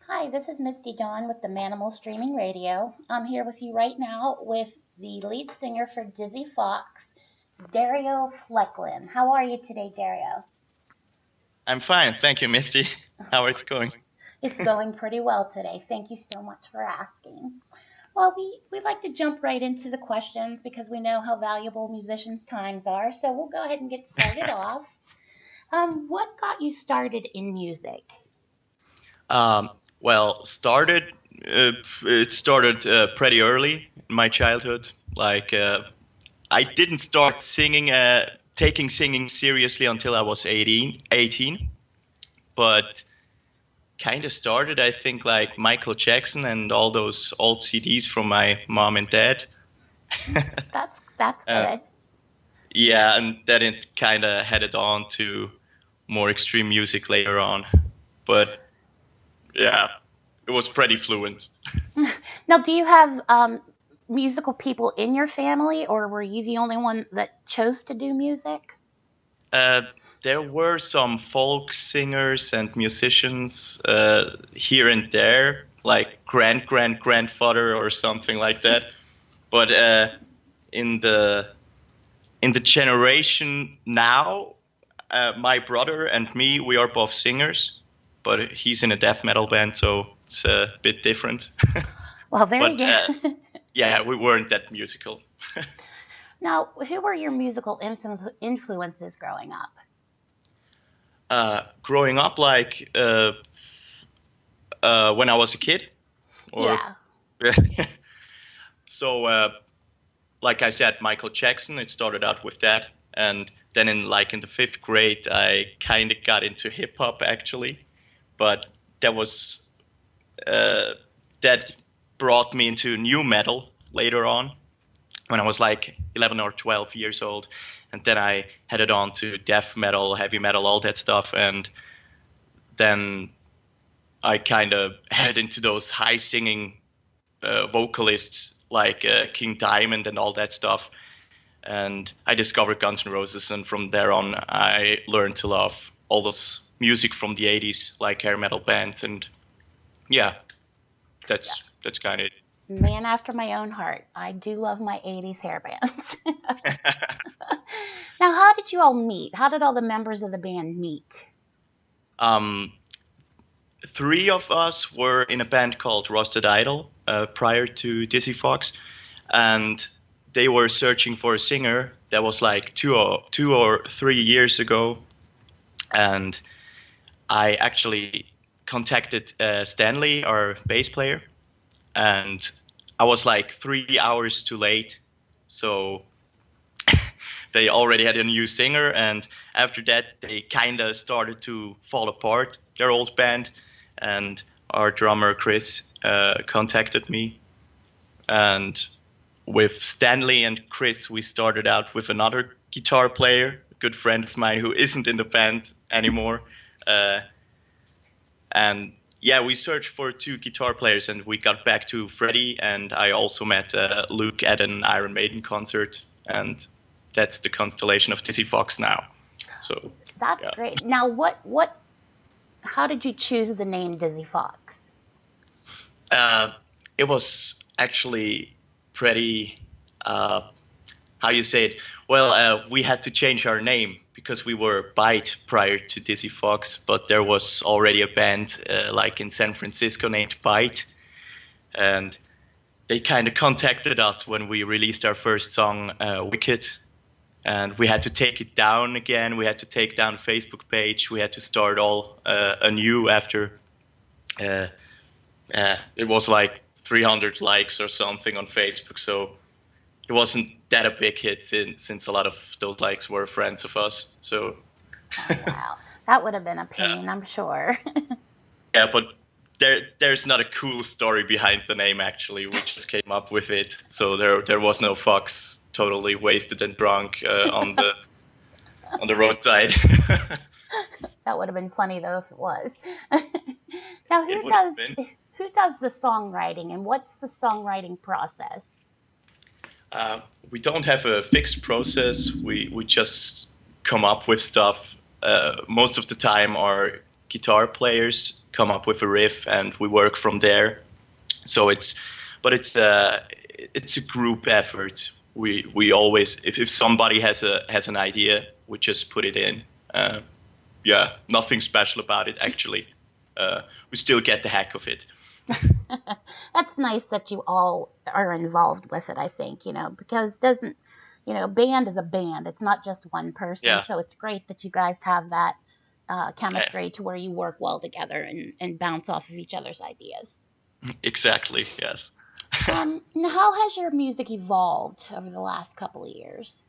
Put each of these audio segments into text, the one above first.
Hi, this is Misty Dawn with the Manamal Streaming Radio. I'm here with you right now with the lead singer for Dizzy Fox, Dario Flecklin. How are you today, Dario? I'm fine, thank you, Misty. How is it going? It's going pretty well today. Thank you so much for asking. Well, we'd like to jump right into the questions because we know how valuable musicians' times are. So we'll go ahead and get started off. What got you started in music? Um, well, started it started pretty early in my childhood. I didn't start taking singing seriously until I was 18, but kind of started, I think, like Michael Jackson and all those old CDs from my mom and dad. That's uh, good. yeah, and then it kind of headed on to more extreme music later on. But yeah, it was pretty fluent. Now, do you have musical people in your family, or were you the only one that chose to do music? Uh, there were some folk singers and musicians here and there, like grandfather or something like that. But in the in the generation now, my brother and me, we are both singers, but he's in a death metal band, so it's a bit different. Well, there you But go. yeah, we weren't that musical. Now, who were your musical influences growing up? Growing up, when I was a kid, or Yeah. so like I said, Michael Jackson. It started out with that, and then in the fifth grade, I kind of got into hip hop actually, but that was uh, that brought me into new metal later on when I was like 11 or 12 years old, and then I headed on to death metal, heavy metal, all that stuff, and then I kind of headed into those high singing vocalists like King Diamond and all that stuff. And I discovered Guns N' Roses, and from there on, I learned to love all this music from the 80s, like hair metal bands. And yeah, Yeah. that's kind of Man after my own heart. I do love my 80s hair bands. it. Now, how did you all meet? How did all the members of the band meet? um, Three of us were in a band called Rusted Idol prior to Dizzy Fox, and they were searching for a singer. That was like 2 or 3 years ago, and I actually contacted Stanley, our bass player, and I was like 3 hours too late. So they already had a new singer, and after that, they kind of started to fall apart, their old band. And our drummer, Chris, contacted me. And with Stanley and Chris, we started out with another guitar player, a good friend of mine who isn't in the band anymore. Uh, and yeah, we searched for two guitar players, and we got back to Freddie. And I also met Luke at an Iron Maiden concert, and that's the constellation of Dizzy Fox now. So That's yeah, great. Now, how did you choose the name Dizzy Fox? uh, it was actually pretty. Uh, how you say it? Well, we had to change our name because we were Bite prior to Dizzy Fox, but there was already a band like in San Francisco named Bite, and they kind of contacted us when we released our first song, Wicked, and we had to take it down again. We had to take down Facebook page. We had to start all anew after uh, it was like 300 likes or something on Facebook. So it wasn't that a big hit since a lot of those likes were friends of us. So Oh, wow. That would have been a yeah, pain, I'm sure. yeah, but there's not a cool story behind the name actually. We just came up with it. So there was no fox totally wasted and drunk on the roadside. That would have been funny though if it was. Now, It would have been. who does the songwriting and what's the songwriting process? Uh, we don't have a fixed process. We just come up with stuff. Most of the time, our guitar players come up with a riff, and we work from there. So it's a group effort. We always, if somebody has an idea, we just put it in. Yeah, nothing special about it actually. We still get the heck of it. That's nice that you all are involved with it, I think, because doesn't, band is a band. It's not just one person. Yeah, So it's great that you guys have that eh, chemistry to where you work well together and bounce off of each other's ideas. exactly. Yes. Now how has your music evolved over the last couple of years?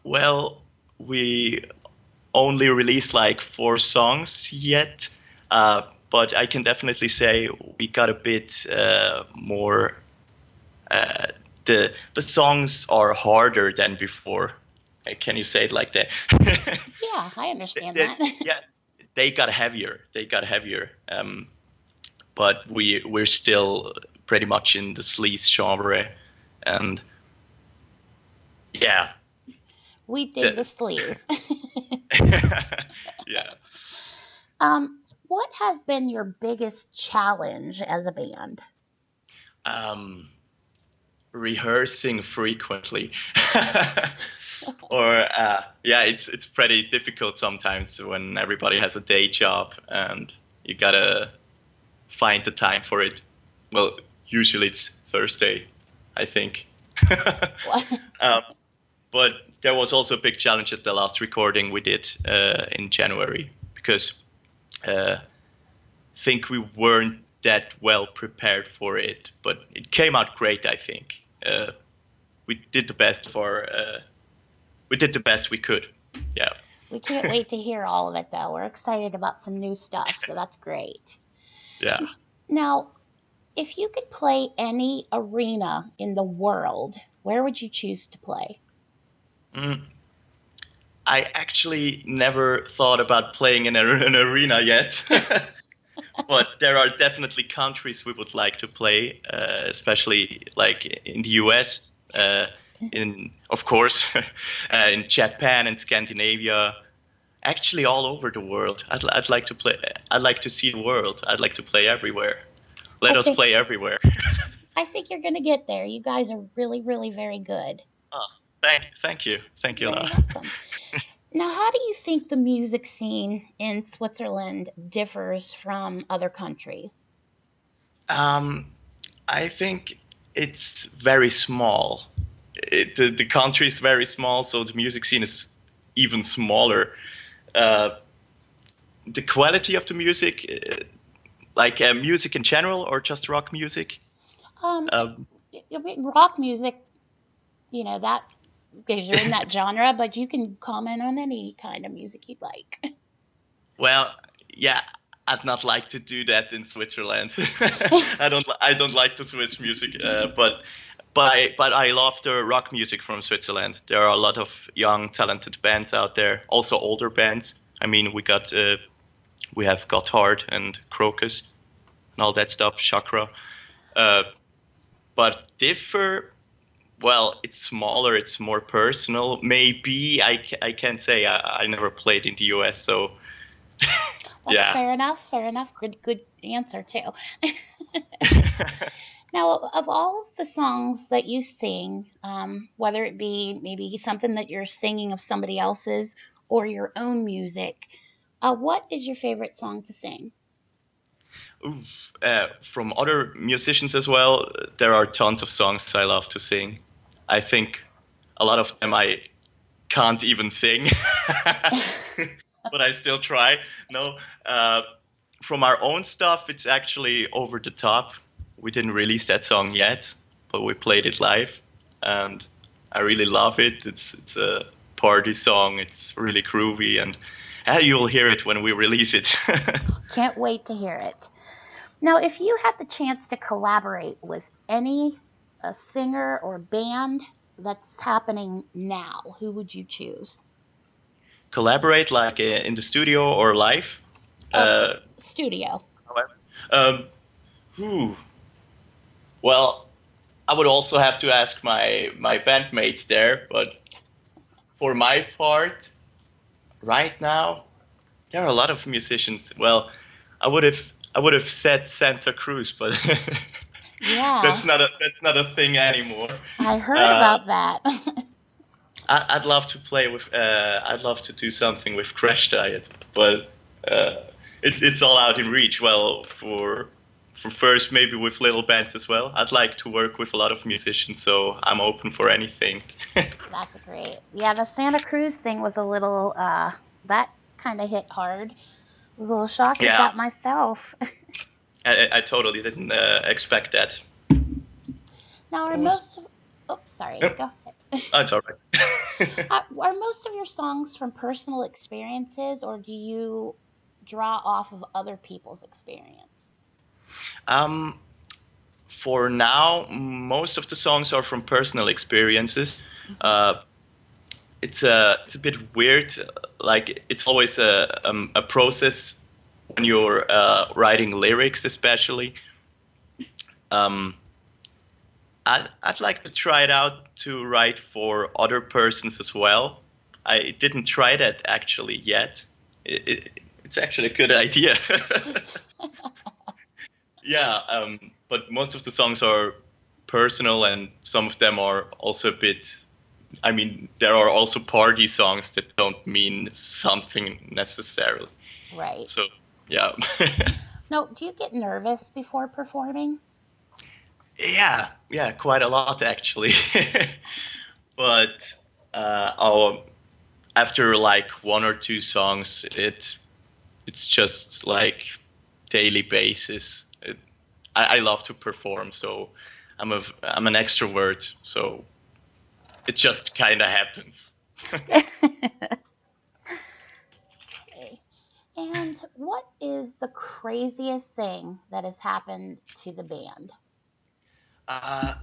Well, we only released like 4 songs yet, but I can definitely say we got a bit more. Uh, the songs are harder than before. Can you say it like that? Yeah, I understand They- that. yeah, they got heavier. They got heavier. But we're still pretty much in the sleaze genre, and yeah, We dig the the, sleaze. yeah. What has been your biggest challenge as a band? Um, Rehearsing frequently. Or yeah, it's pretty difficult sometimes when everybody has a day job and you gotta find the time for it. Well, usually it's Thursday, I think. um, but there was also a big challenge at the last recording we did in January because I think we weren't that well prepared for it, but it came out great. I think we did the best we did the best we could. Yeah. We can't wait to hear all of it, though. We're excited about some new stuff, so that's great. Yeah. Now, if you could play any arena in the world, where would you choose to play? Mm, I actually never thought about playing in an arena yet, but there are definitely countries we would like to play, especially like in the US, in of course, in Japan and Scandinavia, actually all over the world. I'd like to play. I'd like to see the world. I'd like to play everywhere. I Let us think play everywhere. I think you're going to get there. You guys are really, really very good. Oh, thank you, Very Lara. welcome. Now, how do you think the music scene in Switzerland differs from other countries? Um, I think it's very small. The country is very small, so the music scene is even smaller. Uh, the quality of the music, like music in general, or just rock music. Um, Um, Rock music, that because you're in that genre, but you can comment on any kind of music you'd like. well, yeah, I'd not like to do that in Switzerland. I don't like the Swiss music, but I love the rock music from Switzerland. There are a lot of young, talented bands out there, also older bands. I mean, we have Gotthard and Crocus and all that stuff, Chakra. Uh, but differ, well, it's smaller, it's more personal. Maybe I can't say. I never played in the US, so That's yeah. fair enough. Fair enough. Good answer too. Now, of all of the songs that you sing, whether it be maybe something that you're singing of somebody else's or your own music, what is your favorite song to sing? Oof. From other musicians as well, there are tons of songs I love to sing. I think a lot of them I can't even sing, but I still try. No, from our own stuff, it's actually Over the Top. We didn't release that song yet, but we played it live, and I really love it. It's a party song. It's really groovy, and you'll hear it when we release it. Can't wait to hear it. Now, if you had the chance to collaborate with any a singer or band that's happening now, who would you choose? Collaborate like in the studio or live. Okay, Uh, studio. However, um, whew. Well, I would also have to ask my bandmates there, but for my part, right now, there are a lot of musicians. Well, I would have said Santa Cruz, but Yeah, that's not a thing anymore. I heard Uh, about that. I'd love to play with. I'd love to do something with Crash Diet, but it's all out in reach. Well, for first maybe with little bands as well. I'd like to work with a lot of musicians, so I'm open for anything. That's great. Yeah, the Santa Cruz thing was a little, that kind of hit hard. I was a little shocked at Yeah, that myself. I totally didn't expect that. Now, I are was. most of, oops, sorry, Yep, go ahead. that's all right. Are most of your songs from personal experiences, or do you draw off of other people's experience? um, for now, most of the songs are from personal experiences. Hmm. Uh, it's a bit weird. Like it's always a process when you're writing lyrics, especially. Um, I'd like to try it out to write for other persons as well. I didn't try that actually yet. It's actually a good idea. Yeah, but most of the songs are personal, and some of them are also a bit. I mean, there are also party songs that don't mean something necessarily. Right. So, yeah. No, do you get nervous before performing? Yeah, quite a lot actually. But after like one or two songs, it's just like daily basis. I love to perform, so I'm an extrovert, so it just kind of happens. Okay. And what is the craziest thing that has happened to the band? Uh,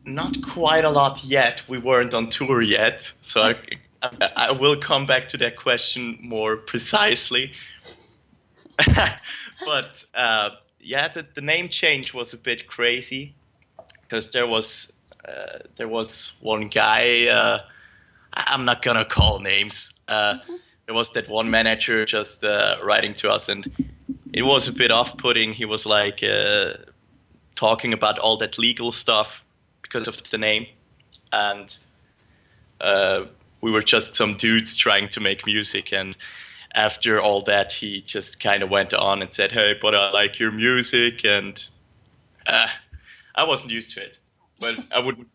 Not quite a lot yet. We weren't on tour yet, so I will come back to that question more precisely. But yeah, the name change was a bit crazy because there was one guy. I'm not gonna call names. Hmm. There was that one manager just writing to us, and it was a bit off-putting. He was like talking about all that legal stuff because of the name, and uh, we were just some dudes trying to make music. And after all that, he just kind of went on and said, "Hey, but I like your music," and uh, I wasn't used to it, but I would.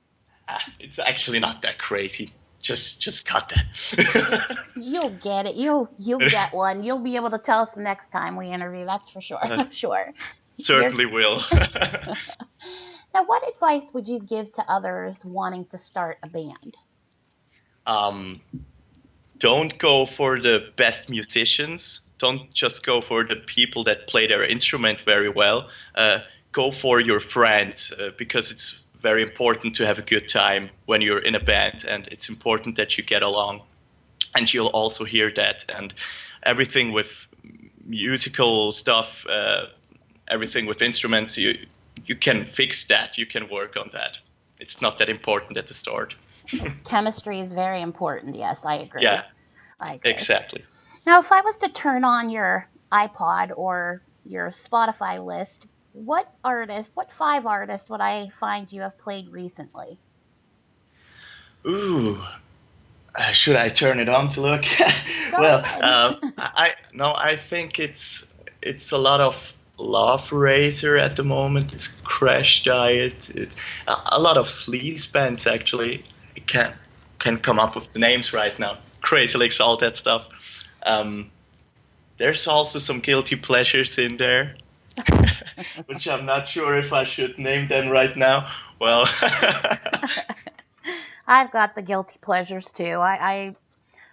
It's actually not that crazy. Just cut You, that. you'll get it. You'll get one. You'll be able to tell us the next time we interview. That's for sure. Uh, I'm sure. You're, Certainly will. now, what advice would you give to others wanting to start a band? um, don't go for the best musicians. Don't just go for the people that play their instrument very well. Go for your friends because it's very important to have a good time when you're in a band, and it's important that you get along. And you'll also hear that. And everything with musical stuff, everything with instruments, you can fix that. You can work on that. It's not that important at the start. Chemistry is very important. Yes, I agree. Yeah, I agree. exactly. Now, if I was to turn on your iPod or your Spotify list, what five artists would I find you have played recently? Ooh, should I turn it on to look? Go Well, ahead. I no, I think it's a lot of Love Razor at the moment. It's Crash Diet. It's a lot of sleaze bands actually. I can't come up with the names right now. Crazy Legs, all that stuff. Um, there's also some guilty pleasures in there, which I'm not sure if I should name them right now. Well, I've got the guilty pleasures too. I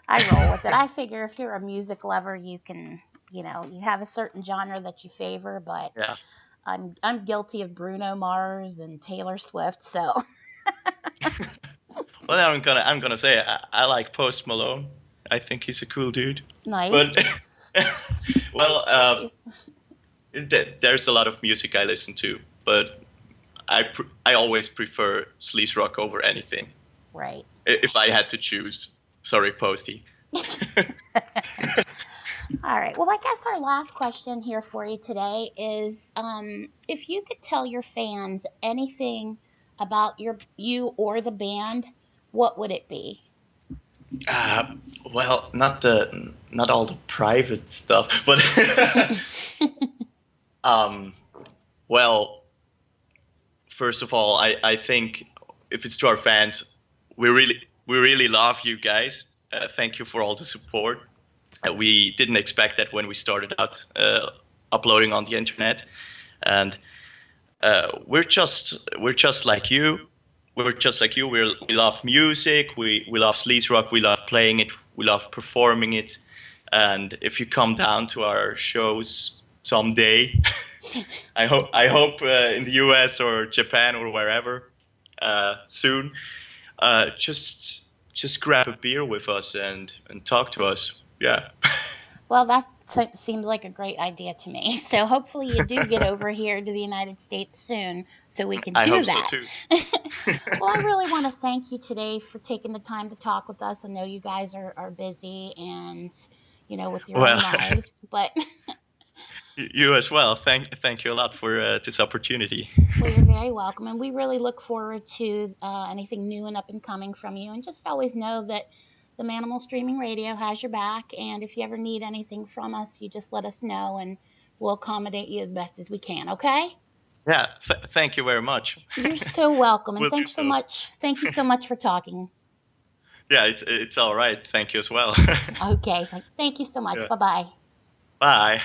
roll with it. I figure if you're a music lover, you can, you have a certain genre that you favor, but yeah. I'm guilty of Bruno Mars and Taylor Swift, so Well, I'm gonna say I like Post Malone. I think he's a cool dude. But nice. well, Nice choice. there's a lot of music I listen to, but I always prefer sleaze rock over anything. Right. If I had to choose, sorry, Posty. All right. Well, I guess our last question here for you today is if you could tell your fans anything about you or the band, what would it be? Uh, well, not all the private stuff, but um, well, first of all, I think if it's to our fans, we really love you guys. Thank you for all the support. We didn't expect that when we started out uploading on the internet, and we're just like you. We're just like you. We love music. We love sleaze rock. We love playing it. We love performing it. And if you come down to our shows someday, I hope in the U.S. or Japan or wherever soon, just grab a beer with us and talk to us. Yeah. Well, that seems like a great idea to me. So hopefully you do get over here to the United States soon so we can I do hope so that. too. Well, I really want to thank you today for taking the time to talk with us. I know you guys are busy and, with your own Well, lives, but you as well. Thank you a lot for this opportunity. well, you're very welcome. And we really look forward to anything new and up and coming from you. And just always know that the Manimal Streaming Radio has your back. And if you ever need anything from us, you just let us know and we'll accommodate you as best as we can. Okay? Yeah, thank you very much. You're so welcome. And Will do thanks so so. much. Thank you so much for talking. Yeah, it's all right. Thank you as well. Okay. Thank you so much. Yeah. Bye bye. Bye.